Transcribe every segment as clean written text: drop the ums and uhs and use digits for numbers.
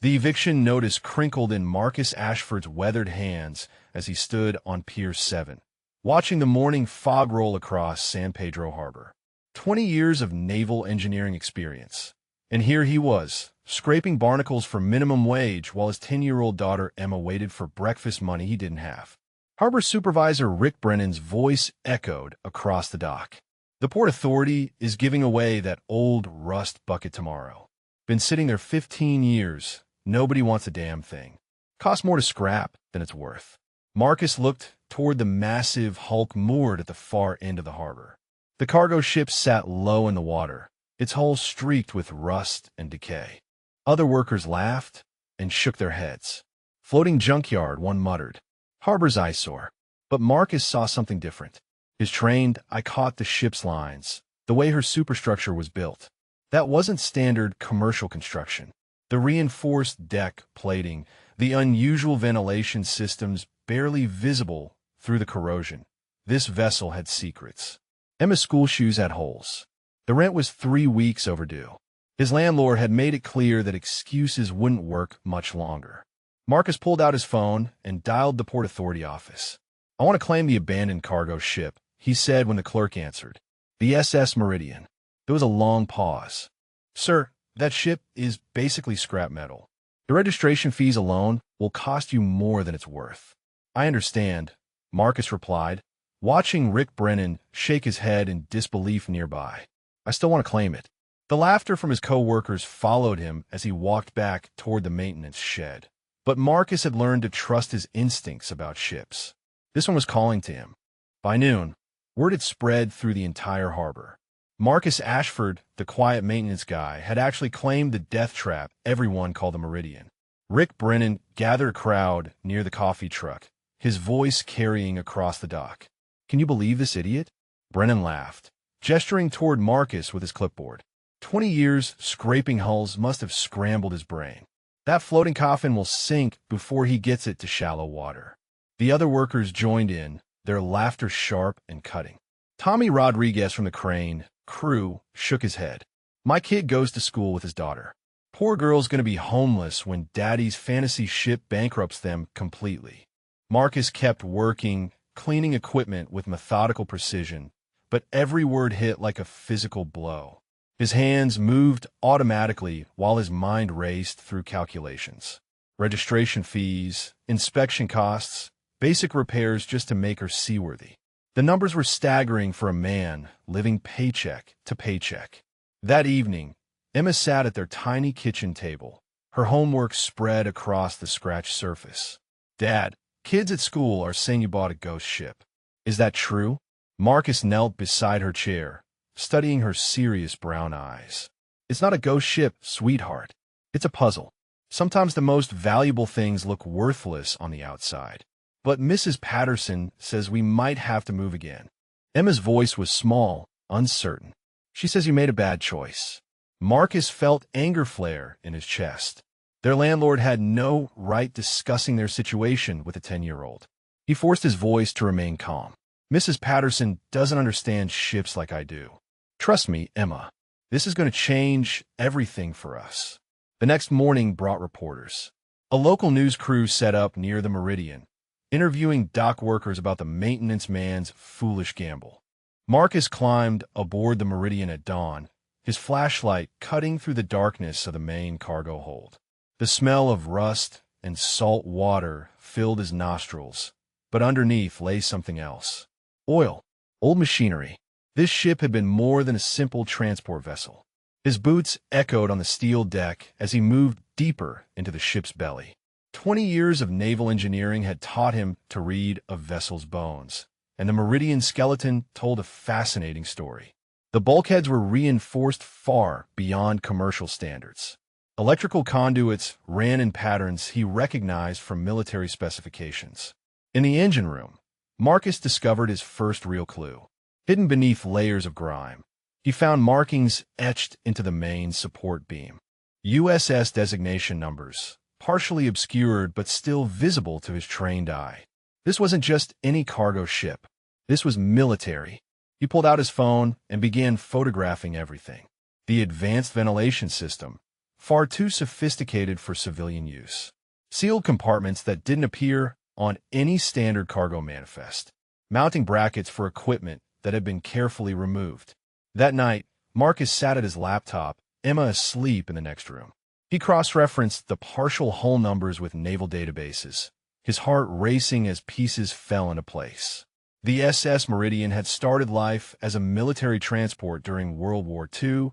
The eviction notice crinkled in Marcus Ashford's weathered hands as he stood on Pier 7, watching the morning fog roll across San Pedro Harbor. 20 years of naval engineering experience. And here he was, scraping barnacles for minimum wage while his 10-year-old daughter Emma waited for breakfast money he didn't have. Harbor Supervisor Rick Brennan's voice echoed across the dock. The Port Authority is giving away that old rust bucket tomorrow. Been sitting there 15 years. Nobody wants a damn thing. Costs more to scrap than it's worth. Marcus looked toward the massive hulk moored at the far end of the harbor. The cargo ship sat low in the water, its hull streaked with rust and decay. Other workers laughed and shook their heads. Floating junkyard, one muttered. Harbor's eyesore. But Marcus saw something different. His trained eye caught the ship's lines, the way her superstructure was built. That wasn't standard commercial construction. The reinforced deck plating, the unusual ventilation systems barely visible through the corrosion. This vessel had secrets. Emma's school shoes had holes. The rent was 3 weeks overdue. His landlord had made it clear that excuses wouldn't work much longer. Marcus pulled out his phone and dialed the Port Authority office. "I want to claim the abandoned cargo ship," he said when the clerk answered. "The SS Meridian." There was a long pause. "Sir, that ship is basically scrap metal. The registration fees alone will cost you more than it's worth." "I understand," Marcus replied, watching Rick Brennan shake his head in disbelief nearby. "I still want to claim it." The laughter from his co-workers followed him as he walked back toward the maintenance shed. But Marcus had learned to trust his instincts about ships. This one was calling to him. By noon, word had spread through the entire harbor. Marcus Ashford, the quiet maintenance guy, had actually claimed the death trap everyone called the Meridian. Rick Brennan gathered a crowd near the coffee truck, his voice carrying across the dock. "Can you believe this idiot?" Brennan laughed, gesturing toward Marcus with his clipboard. 20 years scraping hulls must have scrambled his brain. That floating coffin will sink before he gets it to shallow water. The other workers joined in, their laughter sharp and cutting. Tommy Rodriguez from the crane crew shook his head. "My kid goes to school with his daughter. Poor girl's going to be homeless when daddy's fantasy ship bankrupts them completely." Marcus kept working, cleaning equipment with methodical precision, but every word hit like a physical blow. His hands moved automatically while his mind raced through calculations. Registration fees, inspection costs, basic repairs just to make her seaworthy. The numbers were staggering for a man living paycheck to paycheck. That evening, Emma sat at their tiny kitchen table, her homework spread across the scratched surface. "Dad, kids at school are saying you bought a ghost ship. Is that true?" Marcus knelt beside her chair, studying her serious brown eyes. "It's not a ghost ship, sweetheart. It's a puzzle. Sometimes the most valuable things look worthless on the outside. But Mrs. Patterson says we might have to move again." Emma's voice was small, uncertain. "She says you made a bad choice." Marcus felt anger flare in his chest. Their landlord had no right discussing their situation with a 10-year-old. He forced his voice to remain calm. "Mrs. Patterson doesn't understand ships like I do. Trust me, Emma. This is going to change everything for us." The next morning brought reporters. A local news crew set up near the Meridian, interviewing dock workers about the maintenance man's foolish gamble. Marcus climbed aboard the Meridian at dawn, his flashlight cutting through the darkness of the main cargo hold. The smell of rust and salt water filled his nostrils, but underneath lay something else. Oil. Old machinery. This ship had been more than a simple transport vessel. His boots echoed on the steel deck as he moved deeper into the ship's belly. 20 years of naval engineering had taught him to read a vessel's bones, and the Meridian skeleton told a fascinating story. The bulkheads were reinforced far beyond commercial standards. Electrical conduits ran in patterns he recognized from military specifications. In the engine room, Marcus discovered his first real clue. Hidden beneath layers of grime, he found markings etched into the main support beam. USS designation numbers, partially obscured but still visible to his trained eye. This wasn't just any cargo ship. This was military. He pulled out his phone and began photographing everything. The advanced ventilation system, far too sophisticated for civilian use. Sealed compartments that didn't appear on any standard cargo manifest. Mounting brackets for equipment that had been carefully removed. That night, Marcus sat at his laptop, Emma asleep in the next room. He cross-referenced the partial hull numbers with naval databases, his heart racing as pieces fell into place. The SS Meridian had started life as a military transport during World War II,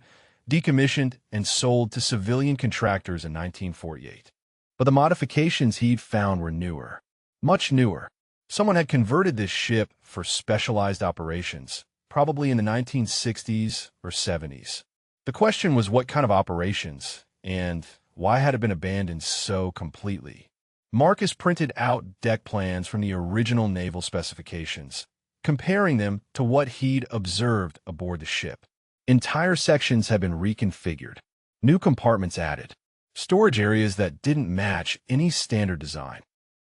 decommissioned and sold to civilian contractors in 1948. But the modifications he'd found were newer, much newer. Someone had converted this ship for specialized operations, probably in the 1960s or 70s. The question was what kind of operations, and why had it been abandoned so completely? Marcus printed out deck plans from the original naval specifications, comparing them to what he'd observed aboard the ship. Entire sections had been reconfigured, new compartments added, storage areas that didn't match any standard design.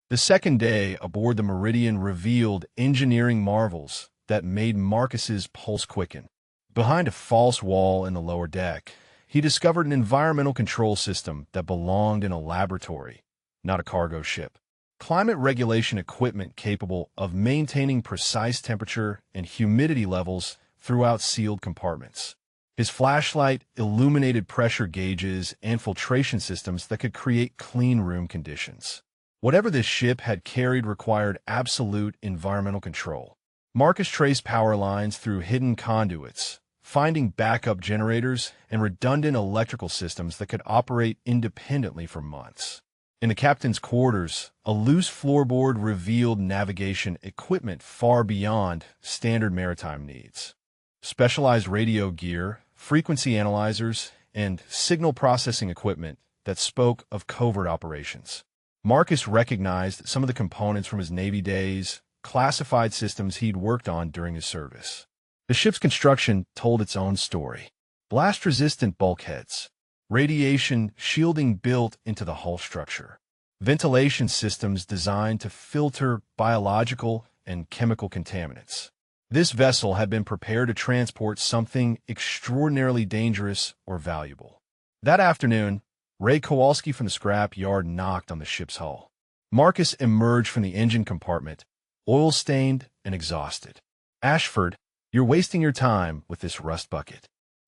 The second day aboard the Meridian revealed engineering marvels that made Marcus's pulse quicken. Behind a false wall in the lower deck, he discovered an environmental control system that belonged in a laboratory, not a cargo ship. Climate regulation equipment capable of maintaining precise temperature and humidity levels throughout sealed compartments. His flashlight illuminated pressure gauges and filtration systems that could create clean room conditions. Whatever this ship had carried required absolute environmental control. Marcus traced power lines through hidden conduits, finding backup generators and redundant electrical systems that could operate independently for months. In the captain's quarters, a loose floorboard revealed navigation equipment far beyond standard maritime needs. Specialized radio gear, frequency analyzers, and signal processing equipment that spoke of covert operations. Marcus recognized some of the components from his Navy days, classified systems he'd worked on during his service. The ship's construction told its own story. Blast-resistant bulkheads, radiation shielding built into the hull structure, ventilation systems designed to filter biological and chemical contaminants. This vessel had been prepared to transport something extraordinarily dangerous or valuable. That afternoon, Ray Kowalski from the scrap yard knocked on the ship's hull. Marcus emerged from the engine compartment, oil-stained and exhausted. "Ashford, you're wasting your time with this rust bucket."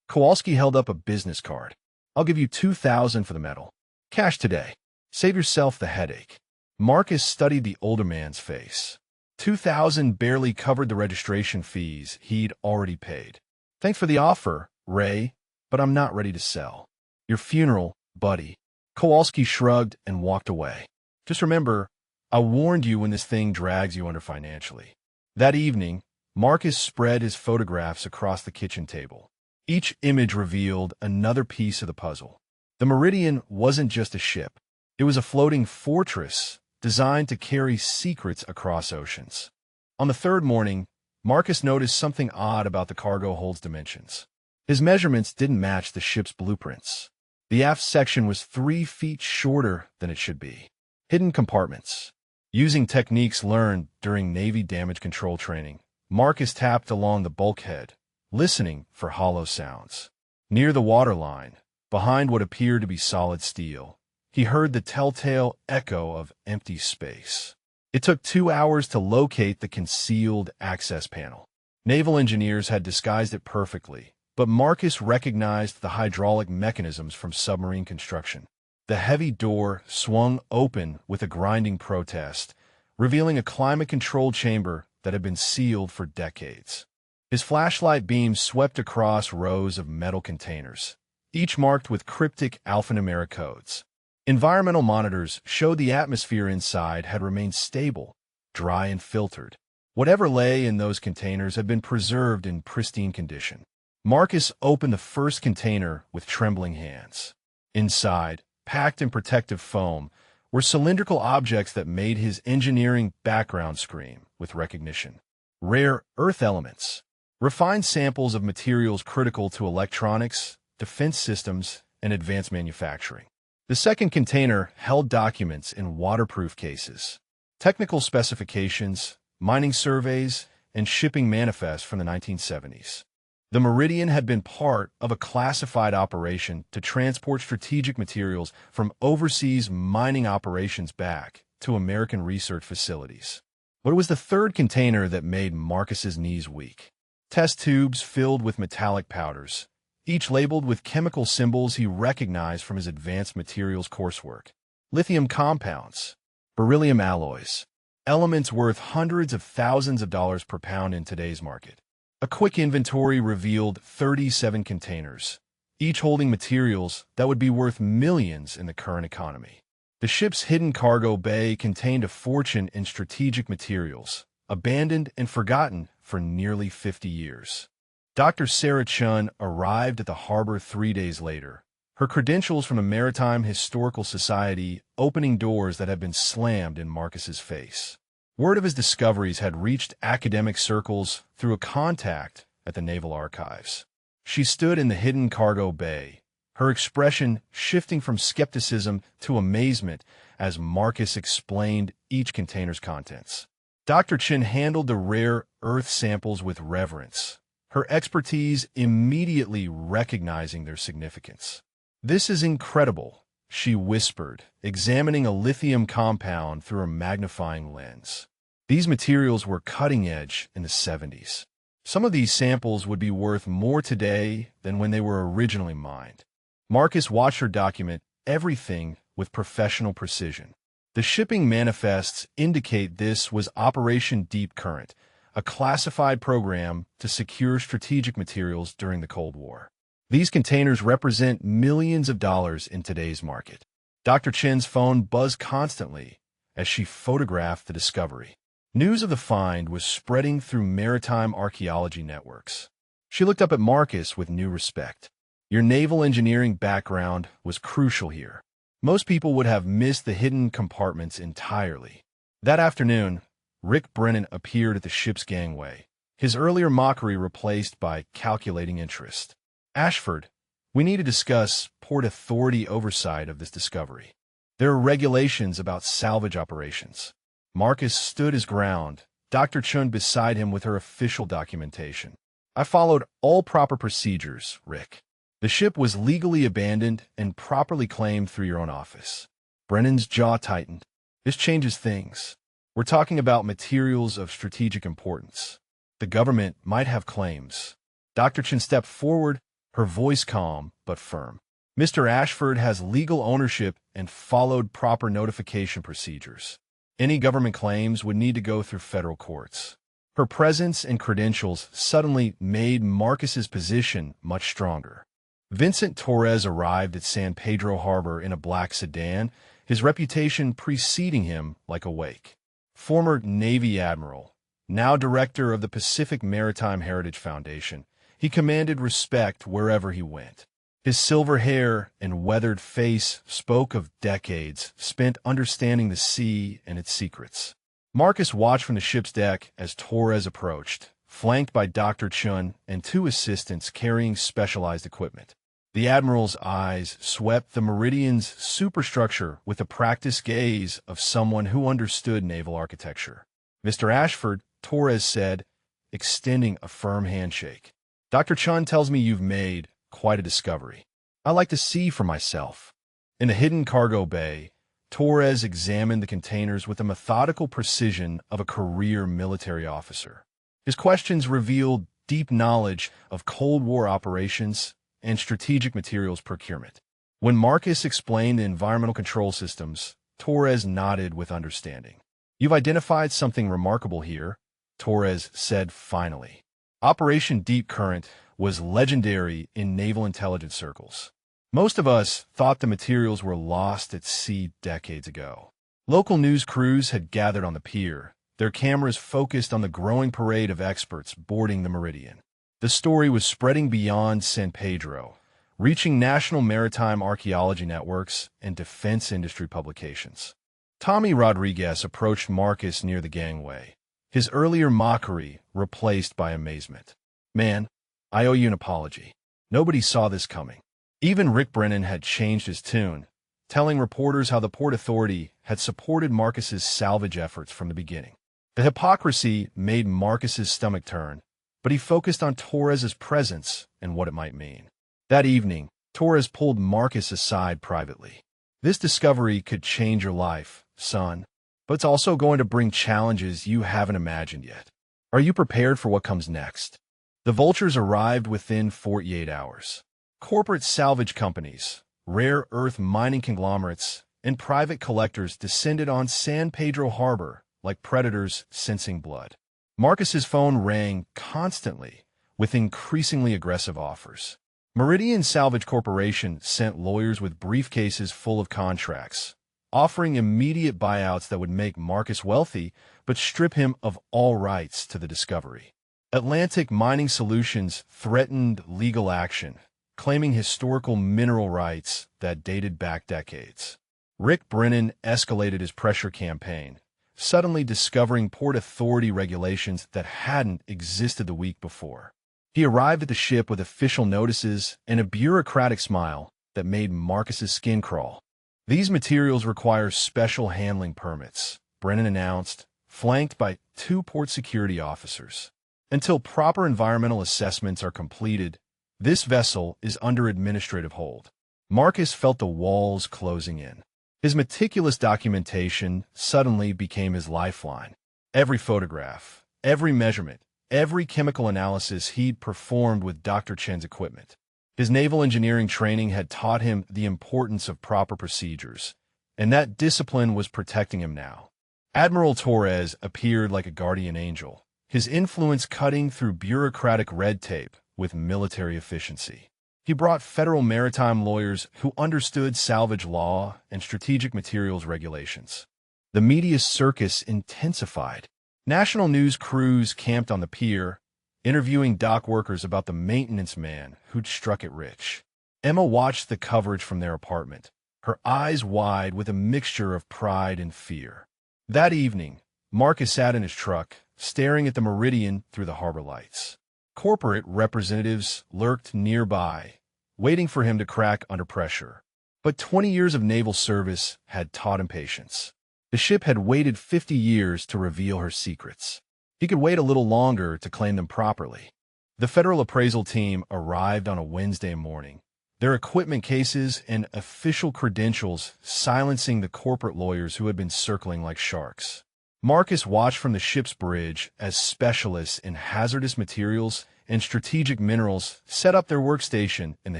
Kowalski held up a business card. "I'll give you $2,000 for the metal. Cash today. Save yourself the headache." Marcus studied the older man's face. $2,000 barely covered the registration fees he'd already paid. "Thanks for the offer, Ray, but I'm not ready to sell." "Your funeral, buddy." Kowalski shrugged and walked away. "Just remember, I warned you when this thing drags you under financially." That evening, Marcus spread his photographs across the kitchen table. Each image revealed another piece of the puzzle. The Meridian wasn't just a ship. It was a floating fortress designed to carry secrets across oceans. On the third morning, Marcus noticed something odd about the cargo hold's dimensions. His measurements didn't match the ship's blueprints. The aft section was 3 feet shorter than it should be. Hidden compartments. Using techniques learned during Navy damage control training, Marcus tapped along the bulkhead, listening for hollow sounds. Near the waterline, behind what appeared to be solid steel, he heard the telltale echo of empty space. It took 2 hours to locate the concealed access panel. Naval engineers had disguised it perfectly, but Marcus recognized the hydraulic mechanisms from submarine construction. The heavy door swung open with a grinding protest, revealing a climate-controlled chamber that had been sealed for decades. His flashlight beam swept across rows of metal containers, each marked with cryptic alphanumeric codes. Environmental monitors showed the atmosphere inside had remained stable, dry and filtered. Whatever lay in those containers had been preserved in pristine condition. Marcus opened the first container with trembling hands. Inside, packed in protective foam, were cylindrical objects that made his engineering background scream with recognition. Rare earth elements, refined samples of materials critical to electronics, defense systems, and advanced manufacturing. The second container held documents in waterproof cases, technical specifications, mining surveys, and shipping manifests from the 1970s. The Meridian had been part of a classified operation to transport strategic materials from overseas mining operations back to American research facilities. But it was the third container that made Marcus's knees weak. Test tubes filled with metallic powders, each labeled with chemical symbols he recognized from his advanced materials coursework. Lithium compounds, beryllium alloys, elements worth hundreds of thousands of dollars per pound in today's market. A quick inventory revealed 37 containers, each holding materials that would be worth millions in the current economy. The ship's hidden cargo bay contained a fortune in strategic materials, abandoned and forgotten for nearly 50 years. Dr. Sarah Chun arrived at the harbor 3 days later, her credentials from the Maritime Historical Society opening doors that had been slammed in Marcus's face. Word of his discoveries had reached academic circles through a contact at the Naval Archives. She stood in the hidden cargo bay, her expression shifting from skepticism to amazement as Marcus explained each container's contents. Dr. Chin handled the rare earth samples with reverence, her expertise immediately recognizing their significance. "This is incredible," she whispered, examining a lithium compound through a magnifying lens. These materials were cutting-edge in the 70s. Some of these samples would be worth more today than when they were originally mined. Marcus watched her document everything with professional precision. The shipping manifests indicate this was Operation Deep Current, a classified program to secure strategic materials during the Cold War. These containers represent millions of dollars in today's market. Dr. Chin's phone buzzed constantly as she photographed the discovery. News of the find was spreading through maritime archaeology networks. She looked up at Marcus with new respect. "Your naval engineering background was crucial here. Most people would have missed the hidden compartments entirely." That afternoon, Rick Brennan appeared at the ship's gangway, his earlier mockery replaced by calculating interest. "Ashford, we need to discuss Port Authority oversight of this discovery. There are regulations about salvage operations." Marcus stood his ground, Dr. Chun beside him with her official documentation. "I followed all proper procedures, Rick. The ship was legally abandoned and properly claimed through your own office." Brennan's jaw tightened. "This changes things. We're talking about materials of strategic importance. The government might have claims." Dr. Chin stepped forward, her voice calm but firm. "Mr. Ashford has legal ownership and followed proper notification procedures. Any government claims would need to go through federal courts." Her presence and credentials suddenly made Marcus's position much stronger. Vincent Torres arrived at San Pedro Harbor in a black sedan, his reputation preceding him like a wake. Former Navy admiral, now director of the Pacific Maritime Heritage Foundation, he commanded respect wherever he went. His silver hair and weathered face spoke of decades spent understanding the sea and its secrets. Marcus watched from the ship's deck as Torres approached, flanked by Dr. Chun and 2 assistants carrying specialized equipment. The Admiral's eyes swept the Meridian's superstructure with the practiced gaze of someone who understood naval architecture. "Mr. Ashford," Torres said, extending a firm handshake. "Dr. Chun tells me you've made quite a discovery. I'd like to see for myself." In the hidden cargo bay, Torres examined the containers with the methodical precision of a career military officer. His questions revealed deep knowledge of Cold War operations and strategic materials procurement. When Marcus explained the environmental control systems, Torres nodded with understanding. "You've identified something remarkable here," Torres said finally. Operation Deep Current was legendary in naval intelligence circles. Most of us thought the materials were lost at sea decades ago. Local news crews had gathered on the pier, their cameras focused on the growing parade of experts boarding the Meridian. The story was spreading beyond San Pedro, reaching national maritime archaeology networks and defense industry publications. Tommy Rodriguez approached Marcus near the gangway, his earlier mockery replaced by amazement. "Man, I owe you an apology. Nobody saw this coming." Even Rick Brennan had changed his tune, telling reporters how the Port Authority had supported Marcus's salvage efforts from the beginning. The hypocrisy made Marcus's stomach turn, but he focused on Torres's presence and what it might mean. That evening, Torres pulled Marcus aside privately. "This discovery could change your life, son, but it's also going to bring challenges you haven't imagined yet. Are you prepared for what comes next?" The vultures arrived within 48 hours. Corporate salvage companies, rare earth mining conglomerates, and private collectors descended on San Pedro Harbor like predators sensing blood. Marcus's phone rang constantly with increasingly aggressive offers. Meridian Salvage Corporation sent lawyers with briefcases full of contracts, offering immediate buyouts that would make Marcus wealthy but strip him of all rights to the discovery. Atlantic Mining Solutions threatened legal action, claiming historical mineral rights that dated back decades. Rick Brennan escalated his pressure campaign, suddenly discovering Port Authority regulations that hadn't existed the week before. He arrived at the ship with official notices and a bureaucratic smile that made Marcus's skin crawl. "These materials require special handling permits," Brennan announced, flanked by 2 port security officers. "Until proper environmental assessments are completed, this vessel is under administrative hold." Marcus felt the walls closing in. His meticulous documentation suddenly became his lifeline. Every photograph, every measurement, every chemical analysis he'd performed with Dr. Chen's equipment. His naval engineering training had taught him the importance of proper procedures, and that discipline was protecting him now. Admiral Torres appeared like a guardian angel, his influence cutting through bureaucratic red tape with military efficiency. He brought federal maritime lawyers who understood salvage law and strategic materials regulations. The media circus intensified. National news crews camped on the pier, interviewing dock workers about the maintenance man who'd struck it rich. Emma watched the coverage from their apartment, her eyes wide with a mixture of pride and fear. That evening, Marcus sat in his truck, staring at the Meridian through the harbor lights. Corporate representatives lurked nearby, waiting for him to crack under pressure. But 20 years of naval service had taught him patience. The ship had waited 50 years to reveal her secrets. He could wait a little longer to claim them properly. The federal appraisal team arrived on a Wednesday morning, their equipment cases and official credentials silencing the corporate lawyers who had been circling like sharks. Marcus watched from the ship's bridge as specialists in hazardous materials and strategic minerals set up their workstation in the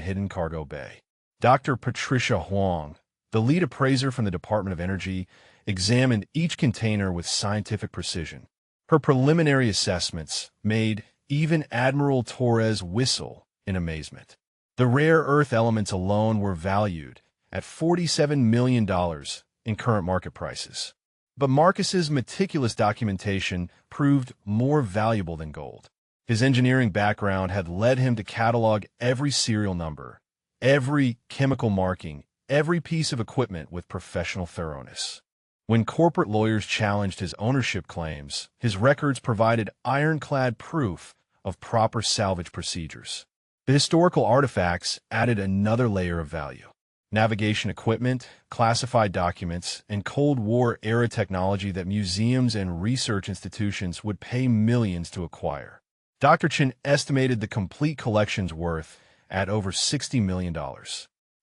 hidden cargo bay. Dr. Patricia Huang, the lead appraiser from the Department of Energy, examined each container with scientific precision. Her preliminary assessments made even Admiral Torres whistle in amazement. The rare earth elements alone were valued at $47 million in current market prices. But Marcus's meticulous documentation proved more valuable than gold. His engineering background had led him to catalog every serial number, every chemical marking, every piece of equipment with professional thoroughness. When corporate lawyers challenged his ownership claims, his records provided ironclad proof of proper salvage procedures. The historical artifacts added another layer of value. Navigation equipment, classified documents, and Cold War-era technology that museums and research institutions would pay millions to acquire. Dr. Chen estimated the complete collection's worth at over $60 million.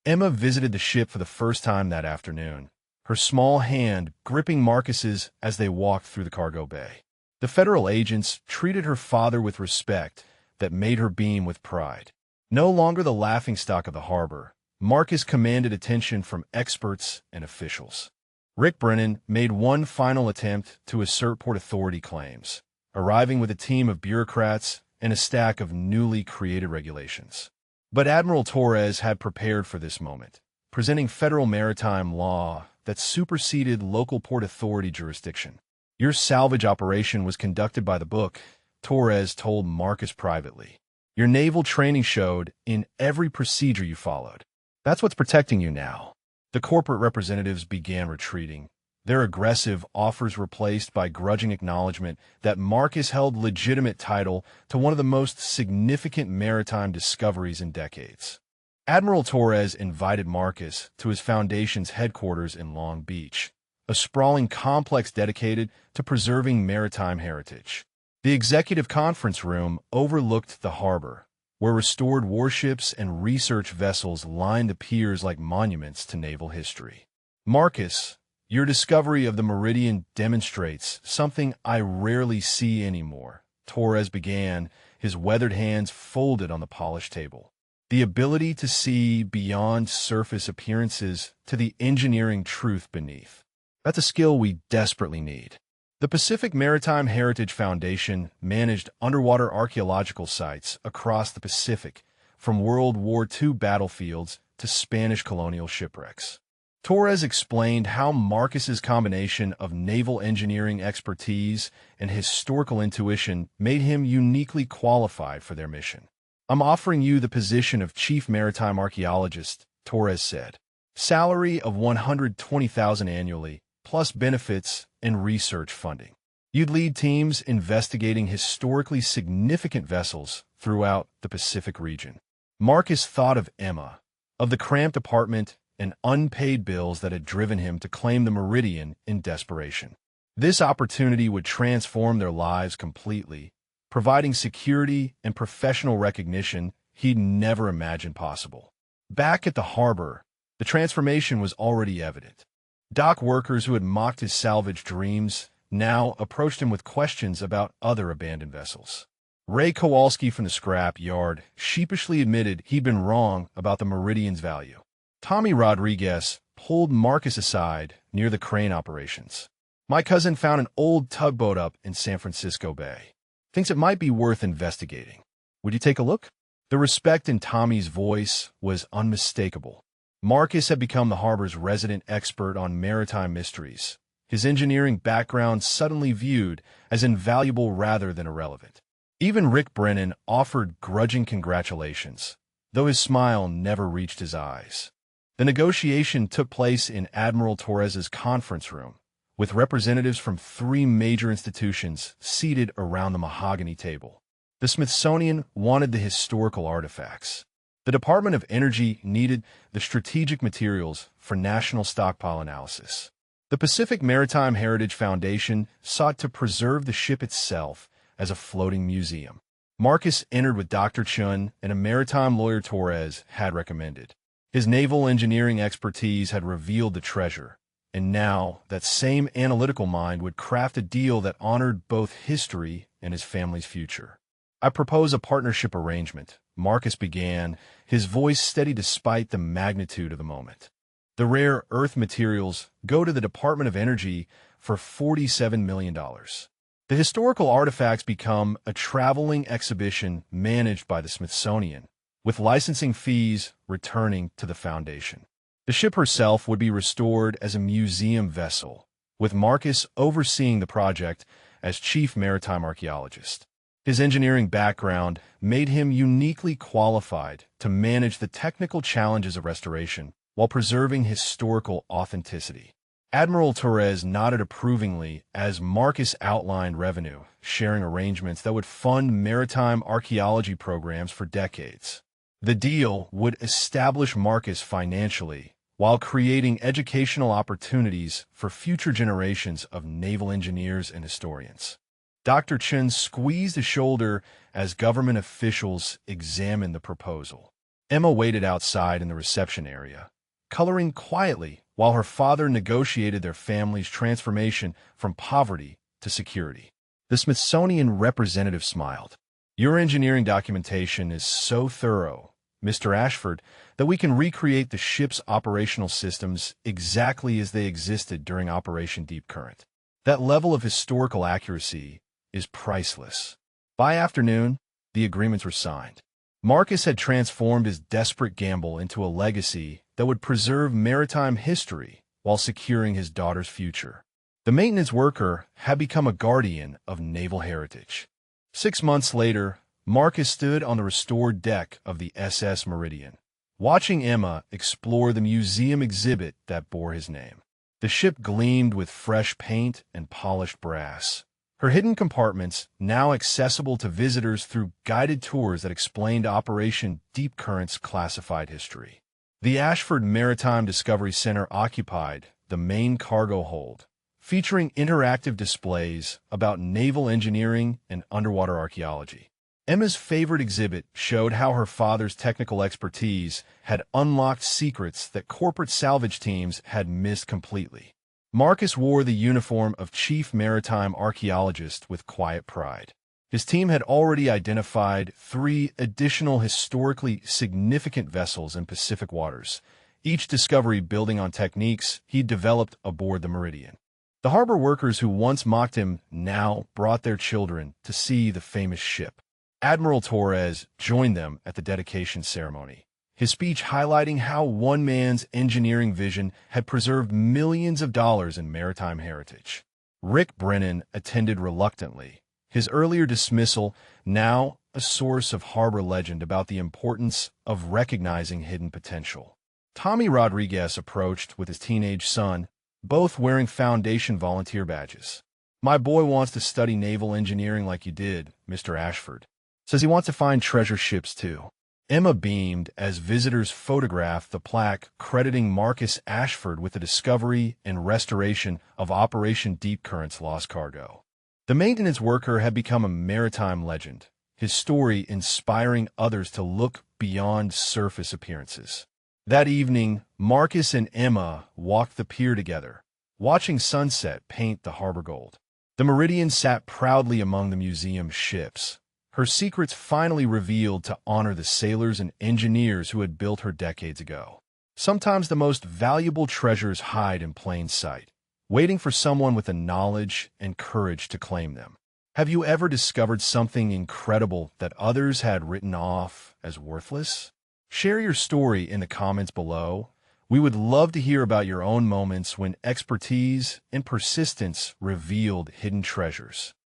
Emma visited the ship for the first time that afternoon, her small hand gripping Marcus's as they walked through the cargo bay. The federal agents treated her father with respect that made her beam with pride. No longer the laughingstock of the harbor, Marcus commanded attention from experts and officials. Rick Brennan made one final attempt to assert Port Authority claims, arriving with a team of bureaucrats and a stack of newly created regulations. But Admiral Torres had prepared for this moment, presenting federal maritime law that superseded local Port Authority jurisdiction. "Your salvage operation was conducted by the book," Torres told Marcus privately. "Your naval training showed in every procedure you followed. That's what's protecting you now." The corporate representatives began retreating, their aggressive offers replaced by grudging acknowledgement that Marcus held legitimate title to one of the most significant maritime discoveries in decades. Admiral Torres invited Marcus to his foundation's headquarters in Long Beach, a sprawling complex dedicated to preserving maritime heritage. The executive conference room overlooked the harbor, where restored warships and research vessels lined the piers like monuments to naval history. Marcus, your discovery of the Meridian demonstrates something I rarely see anymore, Torres began, his weathered hands folded on the polished table. The ability to see beyond surface appearances to the engineering truth beneath. That's a skill we desperately need. The Pacific Maritime Heritage Foundation managed underwater archaeological sites across the Pacific, from World War II battlefields to Spanish colonial shipwrecks. Torres explained how Marcus's combination of naval engineering expertise and historical intuition made him uniquely qualified for their mission. I'm offering you the position of Chief Maritime Archaeologist, Torres said. Salary of $120,000 annually, plus benefits and research funding. You'd lead teams investigating historically significant vessels throughout the Pacific region. Marcus thought of Emma, of the cramped apartment and unpaid bills that had driven him to claim the Meridian in desperation. This opportunity would transform their lives completely, providing security and professional recognition he'd never imagined possible. Back at the harbor, the transformation was already evident. Dock workers who had mocked his salvage dreams now approached him with questions about other abandoned vessels. Ray Kowalski from the scrap yard sheepishly admitted he'd been wrong about the Meridian's value. Tommy Rodriguez pulled Marcus aside near the crane operations. My cousin found an old tugboat up in San Francisco Bay. Thinks it might be worth investigating. Would you take a look? The respect in Tommy's voice was unmistakable. Marcus had become the harbor's resident expert on maritime mysteries, his engineering background suddenly viewed as invaluable rather than irrelevant. Even Rick Brennan offered grudging congratulations, though his smile never reached his eyes. The negotiation took place in Admiral Torres's conference room, with representatives from 3 major institutions seated around the mahogany table. The Smithsonian wanted the historical artifacts. The Department of Energy needed the strategic materials for national stockpile analysis. The Pacific Maritime Heritage Foundation sought to preserve the ship itself as a floating museum. Marcus entered with Dr. Chun and a maritime lawyer Torres had recommended. His naval engineering expertise had revealed the treasure, and now that same analytical mind would craft a deal that honored both history and his family's future. I propose a partnership arrangement, Marcus began, his voice steady despite the magnitude of the moment. The rare earth materials go to the Department of Energy for $47 million. The historical artifacts become a traveling exhibition managed by the Smithsonian, with licensing fees returning to the foundation. The ship herself would be restored as a museum vessel, with Marcus overseeing the project as chief maritime archaeologist. His engineering background made him uniquely qualified to manage the technical challenges of restoration while preserving historical authenticity. Admiral Torres nodded approvingly as Marcus outlined revenue-sharing arrangements that would fund maritime archaeology programs for decades. The deal would establish Marcus financially while creating educational opportunities for future generations of naval engineers and historians. Dr. Chun squeezed his shoulder as government officials examined the proposal. Emma waited outside in the reception area, coloring quietly while her father negotiated their family's transformation from poverty to security. The Smithsonian representative smiled. Your engineering documentation is so thorough, Mr. Ashford, that we can recreate the ship's operational systems exactly as they existed during Operation Deep Current. That level of historical accuracy is priceless. By afternoon, the agreements were signed. Marcus had transformed his desperate gamble into a legacy that would preserve maritime history while securing his daughter's future. The maintenance worker had become a guardian of naval heritage. 6 months later, Marcus stood on the restored deck of the SS Meridian, watching Emma explore the museum exhibit that bore his name. The ship gleamed with fresh paint and polished brass, her hidden compartments now accessible to visitors through guided tours that explained Operation Deep Current's classified history. The Ashford Maritime Discovery Center occupied the main cargo hold, featuring interactive displays about naval engineering and underwater archaeology. Emma's favorite exhibit showed how her father's technical expertise had unlocked secrets that corporate salvage teams had missed completely. Marcus wore the uniform of Chief Maritime Archaeologist with quiet pride. His team had already identified 3 additional historically significant vessels in Pacific waters, each discovery building on techniques he'd developed aboard the Meridian. The harbor workers who once mocked him now brought their children to see the famous ship. Admiral Torres joined them at the dedication ceremony, his speech highlighting how one man's engineering vision had preserved millions of dollars in maritime heritage. Rick Brennan attended reluctantly, his earlier dismissal now a source of harbor legend about the importance of recognizing hidden potential. Tommy Rodriguez approached with his teenage son, both wearing Foundation volunteer badges. "My boy wants to study naval engineering like you did, Mr. Ashford. Says he wants to find treasure ships too." Emma beamed as visitors photographed the plaque crediting Marcus Ashford with the discovery and restoration of Operation Deep Current's lost cargo. The maintenance worker had become a maritime legend, his story inspiring others to look beyond surface appearances. That evening, Marcus and Emma walked the pier together, watching sunset paint the harbor gold. The Meridian sat proudly among the museum's ships, her secrets finally revealed to honor the sailors and engineers who had built her decades ago. Sometimes the most valuable treasures hide in plain sight, waiting for someone with the knowledge and courage to claim them. Have you ever discovered something incredible that others had written off as worthless? Share your story in the comments below. We would love to hear about your own moments when expertise and persistence revealed hidden treasures.